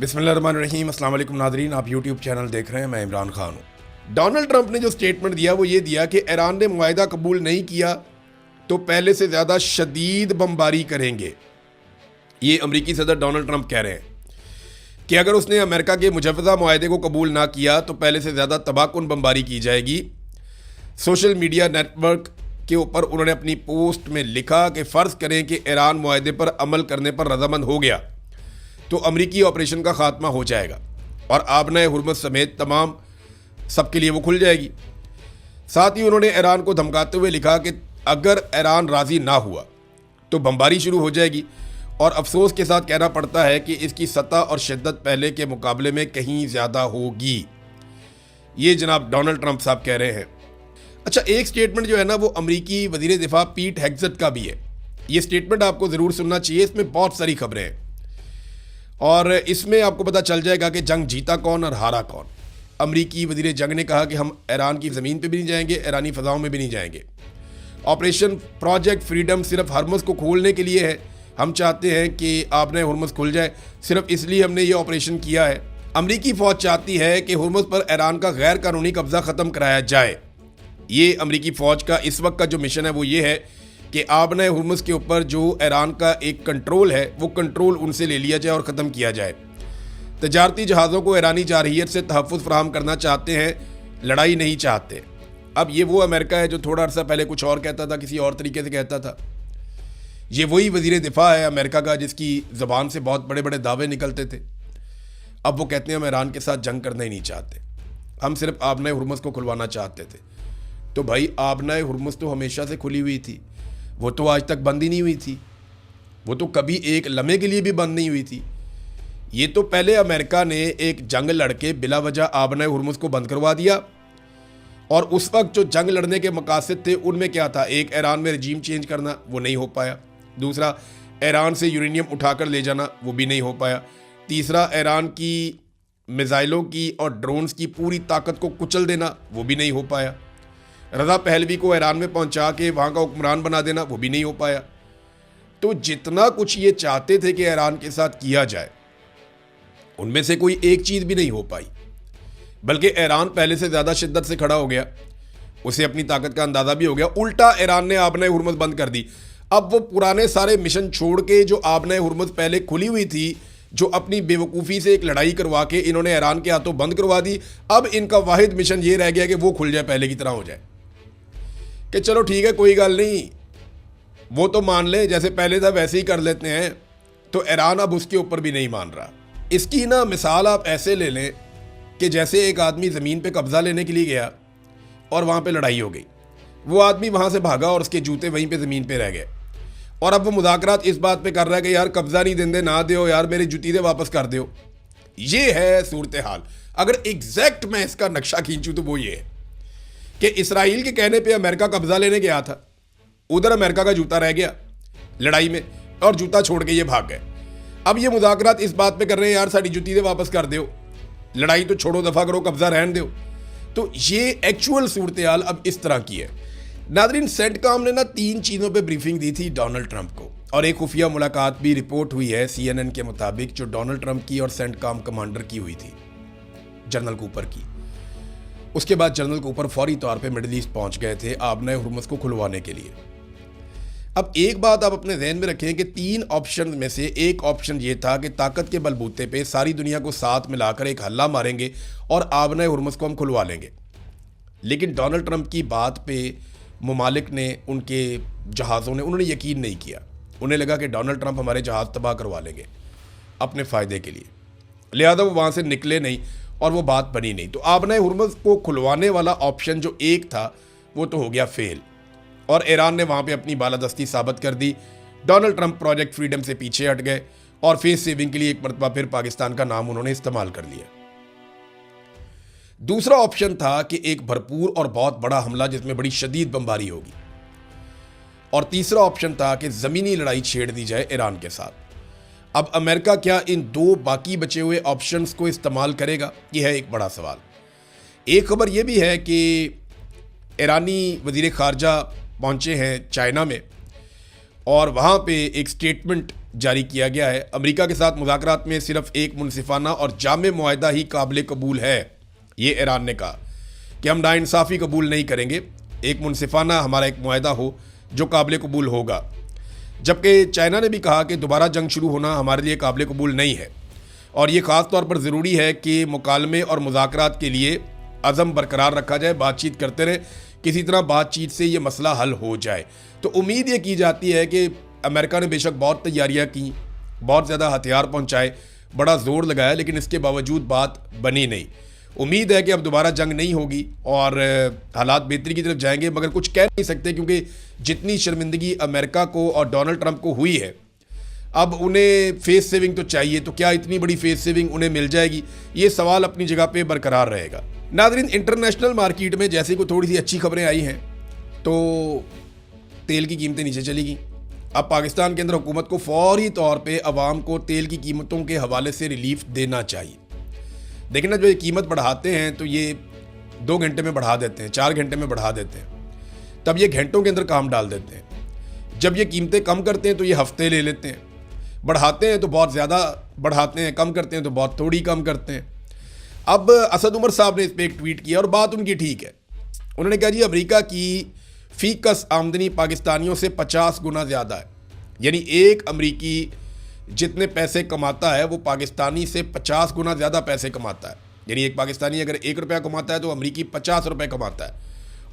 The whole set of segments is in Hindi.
बिस्मिल्लाहिर्रहमानिर्रहीम। अस्सलाम वालेकुम नाज़रीन, आप यूट्यूब चैनल देख रहे हैं, मैं इमरान खान हूँ। डोनाल्ड ट्रंप ने जो स्टेटमेंट दिया वो ये दिया कि ईरान ने मुआहिदा कबूल नहीं किया तो पहले से ज़्यादा शदीद बमबारी करेंगे। ये अमरीकी सदर डोनाल्ड ट्रंप कह रहे हैं कि अगर उसने अमेरिका के मुजव्वज़ा मुआहिदे को कबूल ना किया तो पहले से ज़्यादा तबाहकुन बमबारी की जाएगी। सोशल मीडिया नेटवर्क के ऊपर उन्होंने अपनी पोस्ट में लिखा कि फ़र्ज़ करें कि ईरान मुआहिदे पर अमल करने पर रज़ामंद हो गया तो अमरीकी ऑपरेशन का खात्मा हो जाएगा और आबनाए हुर्मुज़ समेत तमाम सबके लिए वो खुल जाएगी। साथ ही उन्होंने ईरान को धमकाते हुए लिखा कि अगर ईरान राज़ी ना हुआ तो बमबारी शुरू हो जाएगी और अफसोस के साथ कहना पड़ता है कि इसकी सतह और शिद्दत पहले के मुकाबले में कहीं ज़्यादा होगी। ये जनाब डोनाल्ड ट्रंप साहब कह रहे हैं। अच्छा, एक स्टेटमेंट जो है ना वो अमरीकी वज़ीर दिफा पीट हेग्सेट का भी है। ये स्टेटमेंट आपको ज़रूर सुनना चाहिए, इसमें बहुत सारी खबरें हैं और इसमें आपको पता चल जाएगा कि जंग जीता कौन और हारा कौन। अमरीकी वज़ीर जंग ने कहा कि हम ईरान की ज़मीन पे भी नहीं जाएंगे, ईरानी फ़ज़ाओं में भी नहीं जाएंगे। ऑपरेशन प्रोजेक्ट फ्रीडम सिर्फ हरमुज़ को खोलने के लिए है। हम चाहते हैं कि आबनाए हुर्मुज़ खुल जाए, सिर्फ इसलिए हमने ये ऑपरेशन किया है। अमरीकी फ़ौज चाहती है कि हुर्मुज़ पर ईरान का गैर कानूनी कब्ज़ा ख़त्म कराया जाए। ये अमरीकी फ़ौज का इस वक्त का जो मिशन है वो ये है कि आबनाए हुर्मुज़ के ऊपर जो ईरान का एक कंट्रोल है वो कंट्रोल उनसे ले लिया जाए और ख़त्म किया जाए। तजारती जहाज़ों को ईरानी जारहियत से तहफ़्फ़ुज़ फ़राहम करना चाहते हैं, लड़ाई नहीं चाहते। अब ये वो अमेरिका है जो थोड़ा अर्सा पहले कुछ और कहता था, किसी और तरीके से कहता था। ये वही वज़ीर दिफा है अमेरिका का जिसकी ज़बान से बहुत बड़े बड़े दावे निकलते थे। अब वो कहते हैं हम ईरान के साथ जंग करना ही नहीं चाहते, हम सिर्फ आबनाए हुर्मुज़ को खुलवाना चाहते थे। तो भाई आबनाए हुर्मुज़ तो हमेशा से खुली हुई थी, वो तो आज तक बंद ही नहीं हुई थी, वो तो कभी एक लम्हे के लिए भी बंद नहीं हुई थी। ये तो पहले अमेरिका ने एक जंग लड़के बिला वजह आबनाए हुर्मुज़ को बंद करवा दिया और उस वक्त जो जंग लड़ने के मकासद थे उनमें क्या था, एक ईरान में रजीम चेंज करना, वो नहीं हो पाया। दूसरा, ईरान से यूरेनियम उठाकर ले जाना, वो भी नहीं हो पाया। तीसरा, ईरान की मिसाइलों की और ड्रोन्स की पूरी ताकत को कुचल देना, वो भी नहीं हो पाया। रज़ा पहलवी को ईरान में पहुंचा के वहाँ का हुक्मरान बना देना, वो भी नहीं हो पाया। तो जितना कुछ ये चाहते थे कि ईरान के साथ किया जाए उनमें से कोई एक चीज़ भी नहीं हो पाई, बल्कि ईरान पहले से ज़्यादा शिद्दत से खड़ा हो गया, उसे अपनी ताकत का अंदाज़ा भी हो गया। उल्टा ईरान ने आबनाए हुर्मुज़ बंद कर दी। अब वो पुराने सारे मिशन छोड़ के जो आबनाए हुर्मुज़ पहले खुली हुई थी, जो अपनी बेवकूफ़ी से एक लड़ाई करवा के इन्होंने ईरान के हाथों बंद करवा दी, अब इनका वाहिद मिशन ये रह गया कि वो खुल जाए, पहले की तरह हो जाए कि चलो ठीक है कोई गल नहीं, वो तो मान ले जैसे पहले था वैसे ही कर लेते हैं। तो ईरान अब उसके ऊपर भी नहीं मान रहा। इसकी ना मिसाल आप ऐसे ले लें कि जैसे एक आदमी ज़मीन पे कब्ज़ा लेने के लिए गया और वहाँ पे लड़ाई हो गई, वो आदमी वहाँ से भागा और उसके जूते वहीं पे ज़मीन पे रह गए और अब वो मुज़ाकरात इस बात पे कर रहा है कि यार कब्ज़ा नहीं देंदे, ना दो यार, मेरे जूती दे वापस कर दो। ये है सूरत हाल। अगर एग्जैक्ट मैं इसका नक्शा खींचूँ तो वो ये है कि इसराइल के कहने पे अमेरिका कब्जा लेने गया था, उधर अमेरिका का जूता रह गया लड़ाई में और जूता छोड़ के ये भाग गए। अब ये मुज़ाकरात इस बात पे कर रहे हैं यार साड़ी जूती दे वापस कर दो, लड़ाई तो छोड़ो, दफ़ा करो, कब्जा रहन दो। तो ये एक्चुअल सूरत हाल अब इस तरह की है। नादरीन, सेंटकॉम ने ना 3 चीज़ों पे ब्रीफिंग दी थी डोनाल्ड ट्रंप को और एक खुफिया मुलाकात भी रिपोर्ट हुई है CNN के मुताबिक, जो डोनाल्ड ट्रंप की और सेंटकॉम कमांडर की हुई थी, जनरल कूपर की। उसके बाद जनरल कूपर फौरी तौर पे मिडिल ईस्ट पहुंच गए थे आबनाए हुर्मुज़ को खुलवाने के लिए। अब एक बात आप अपने ज़हन में रखें कि 3 ऑप्शन में से एक ऑप्शन ये था कि ताकत के बलबूते पे सारी दुनिया को साथ मिलाकर एक हल्ला मारेंगे और आबनाए हुर्मुज़ को हम खुलवा लेंगे। लेकिन डोनाल्ड ट्रंप की बात पे मुमालिक ने, उनके जहाज़ों ने, उन्होंने यकीन नहीं किया। उन्हें लगा कि डोनाल्ड ट्रंप हमारे जहाज़ तबाह करवा लेंगे अपने फ़ायदे के लिए, लिहाजा वो वहाँ से निकले नहीं और वो बात बनी नहीं। तो आबनाए हुर्मुज़ को खुलवाने वाला ऑप्शन जो एक था वो तो हो गया फेल और ईरान ने वहाँ पे अपनी बालादस्ती साबित कर दी। डोनाल्ड ट्रंप प्रोजेक्ट फ्रीडम से पीछे हट गए और फेस सेविंग के लिए एक मरतबा फिर पाकिस्तान का नाम उन्होंने इस्तेमाल कर लिया। दूसरा ऑप्शन था कि एक भरपूर और बहुत बड़ा हमला जिसमें बड़ी शदीद बमबारी होगी, और तीसरा ऑप्शन था कि ज़मीनी लड़ाई छेड़ दी जाए ईरान के साथ। अब अमेरिका क्या इन 2 बाकी बचे हुए ऑप्शंस को इस्तेमाल करेगा, यह है एक बड़ा सवाल। एक खबर यह भी है कि ईरानी वज़ीर ख़ारजा पहुंचे हैं चाइना में और वहाँ पे एक स्टेटमेंट जारी किया गया है। अमेरिका के साथ मुज़ाकरात में सिर्फ एक मुनसिफाना और जामे मुआहदा ही काबिल कबूल है। ये ईरान ने कहा कि हम नाइंसाफ़ी कबूल नहीं करेंगे, एक मुनसिफाना हमारा एक मुआहदा हो जो काबिल कबूल होगा। जबकि चाइना ने भी कहा कि दोबारा जंग शुरू होना हमारे लिए काबिल कबूल नहीं है और ये ख़ास तौर पर ज़रूरी है कि मुकालमे और मुज़ाकरात के लिए अज़म बरकरार रखा जाए, बातचीत करते रहे, किसी तरह बातचीत से ये मसला हल हो जाए। तो उम्मीद ये की जाती है कि अमेरिका ने बेशक बहुत तैयारियां की, बहुत ज़्यादा हथियार पहुंचाए, बड़ा ज़ोर लगाया, लेकिन इसके बावजूद बात बनी नहीं। उम्मीद है कि अब दोबारा जंग नहीं होगी और हालात बेहतरी की तरफ जाएंगे, मगर कुछ कह नहीं सकते क्योंकि जितनी शर्मिंदगी अमेरिका को और डोनाल्ड ट्रंप को हुई है, अब उन्हें फेस सेविंग तो चाहिए। तो क्या इतनी बड़ी फेस सेविंग उन्हें मिल जाएगी, ये सवाल अपनी जगह पे बरकरार रहेगा। नाज़रीन, इंटरनेशनल मार्केट में जैसे कोई थोड़ी सी अच्छी खबरें आई हैं तो तेल की कीमतें नीचे चली गई। अब पाकिस्तान के अंदर हुकूमत को फौरी तौर पे अवाम को तेल की कीमतों के हवाले से रिलीफ देना चाहिए। देखिए ना, जो ये कीमत बढ़ाते हैं तो ये 2 घंटे में बढ़ा देते हैं, 4 घंटे में बढ़ा देते हैं, तब ये घंटों के अंदर काम डाल देते हैं। जब ये कीमतें कम करते हैं तो ये हफ्ते ले लेते हैं, बढ़ाते हैं तो बहुत ज़्यादा बढ़ाते हैं, कम करते हैं तो बहुत थोड़ी कम करते हैं। अब असद उमर साहब ने इस पर एक ट्वीट किया और बात उनकी ठीक है। उन्होंने कहा जी अमेरिका की फीकस आमदनी पाकिस्तानियों से 50 गुना ज़्यादा है, यानी एक अमेरिकी जितने पैसे कमाता है वो पाकिस्तानी से 50 गुना ज़्यादा पैसे कमाता है। यानी एक पाकिस्तानी अगर 1 रुपया कमाता है तो अमेरिकी 50 रुपये कमाता है।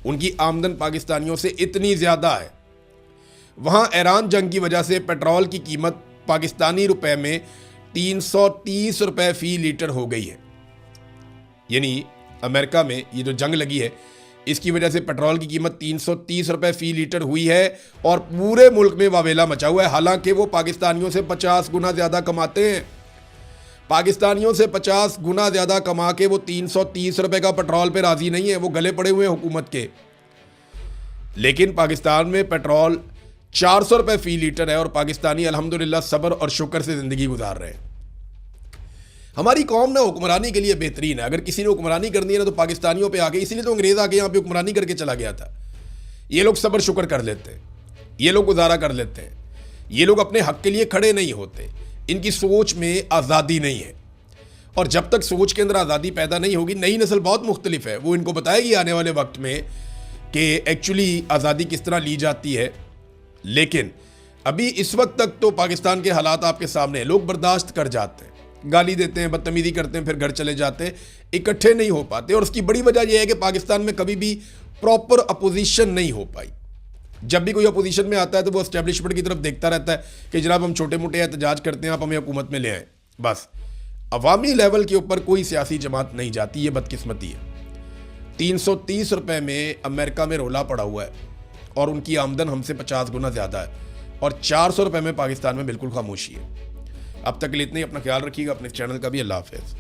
उनकी आमदन पाकिस्तानियों से इतनी ज़्यादा है। वहाँ ईरान जंग की वजह से पेट्रोल की कीमत पाकिस्तानी रुपए में 330 रुपये फ़ी लीटर हो गई है। यानी अमेरिका में ये जो जंग लगी है इसकी वजह से पेट्रोल की कीमत 330 रुपये फ़ी लीटर हुई है और पूरे मुल्क में वावेला मचा हुआ है। हालांकि वो पाकिस्तानियों से 50 गुना ज़्यादा कमाते हैं। पाकिस्तानियों से 50 गुना ज़्यादा कमा के वो 330 रुपये का पेट्रोल पे राज़ी नहीं है, वो गले पड़े हुए हैं हुकूमत के। लेकिन पाकिस्तान में पेट्रोल 400 रुपये फ़ी लीटर है और पाकिस्तानी अल्हम्दुलिल्लाह सब्र और शुक्र से ज़िंदगी गुजार रहे हैं। हमारी कौम ना हुक्मरानी के लिए बेहतरीन है। अगर किसी ने हुक्मरानी करनी है ना तो पाकिस्तानियों पे आके, इसीलिए तो अंग्रेज़ आके यहाँ पे हुक्मरानी करके चला गया था। ये लोग सब्र शुक्र कर लेते हैं, ये लोग गुजारा कर लेते हैं, ये लोग अपने हक के लिए खड़े नहीं होते। इनकी सोच में आज़ादी नहीं है और जब तक सोच के अंदर आज़ादी पैदा नहीं होगी, नई नस्ल बहुत मुख्तलिफ है, वो इनको बताएगी आने वाले वक्त में कि एक्चुअली आज़ादी किस तरह ली जाती है। लेकिन अभी इस वक्त तक तो पाकिस्तान के हालात आपके सामने हैं। लोग बर्दाश्त कर जाते हैं, गाली देते हैं, बदतमीजी करते हैं, फिर घर चले जाते हैं, इकट्ठे नहीं हो पाते। और उसकी बड़ी वजह यह है कि पाकिस्तान में कभी भी प्रॉपर अपोजिशन नहीं हो पाई। जब भी कोई अपोजिशन में आता है तो वो एस्टेब्लिशमेंट की तरफ देखता रहता है कि जनाब हम छोटे मोटे एहतजाज करते हैं, आप हमें हुकूमत में ले आए। बस अवामी लेवल के ऊपर कोई सियासी जमात नहीं जाती, ये बदकिस्मती है। 330 रुपये में अमेरिका में रोला पड़ा हुआ है और उनकी आमदन हमसे 50 गुना ज़्यादा है और 400 रुपये में पाकिस्तान में बिल्कुल खामोशी है। अब तक के लिए इतना ही। अपना ख्याल रखिएगा, अपने चैनल का भी। अल्लाह हाफ़िज़।